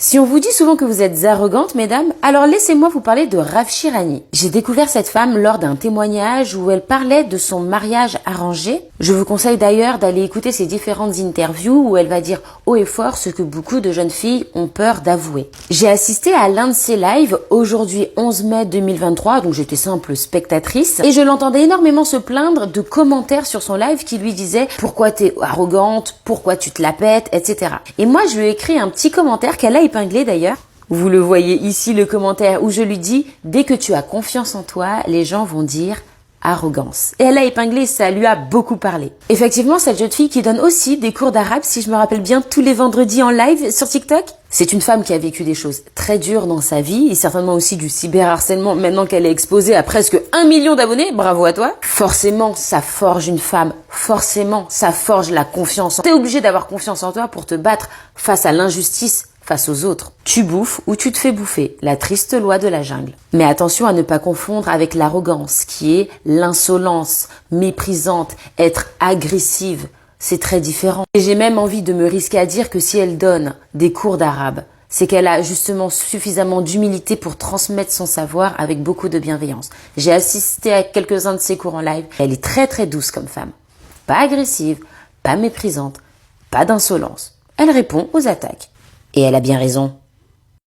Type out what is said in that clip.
Si on vous dit souvent que vous êtes arrogante, mesdames, alors laissez-moi vous parler de Rav Shirani. J'ai découvert cette femme lors d'un témoignage où elle parlait de son mariage arrangé. Je vous conseille d'ailleurs d'aller écouter ses différentes interviews où elle va dire haut et fort ce que beaucoup de jeunes filles ont peur d'avouer. J'ai assisté à l'un de ses lives aujourd'hui 11 mai 2023, donc j'étais simple spectatrice, et je l'entendais énormément se plaindre de commentaires sur son live qui lui disaient « Pourquoi t'es arrogante ? Pourquoi tu te la pètes ?» etc. Et moi, je lui ai écrit un petit commentaire qu'elle a épinglé d'ailleurs. Vous le voyez ici, le commentaire où je lui dis « Dès que tu as confiance en toi, les gens vont dire arrogance ». Et elle a épinglé, ça lui a beaucoup parlé. Effectivement, cette jeune fille qui donne aussi des cours d'arabe, si je me rappelle bien, tous les vendredis en live sur TikTok. C'est une femme qui a vécu des choses très dures dans sa vie et certainement aussi du cyberharcèlement maintenant qu'elle est exposée à presque 1 million d'abonnés. Bravo à toi. Forcément, ça forge une femme. Forcément, ça forge la confiance. T'es obligé d'avoir confiance en toi pour te battre face à l'injustice, face aux autres. Tu bouffes ou tu te fais bouffer, la triste loi de la jungle. Mais attention à ne pas confondre avec l'arrogance, qui est l'insolence, méprisante, être agressive. C'est très différent. Et j'ai même envie de me risquer à dire que si elle donne des cours d'arabe, c'est qu'elle a justement suffisamment d'humilité pour transmettre son savoir avec beaucoup de bienveillance. J'ai assisté à quelques-uns de ses cours en live. Elle est très très douce comme femme. Pas agressive, pas méprisante, pas d'insolence. Elle répond aux attaques. Et elle a bien raison.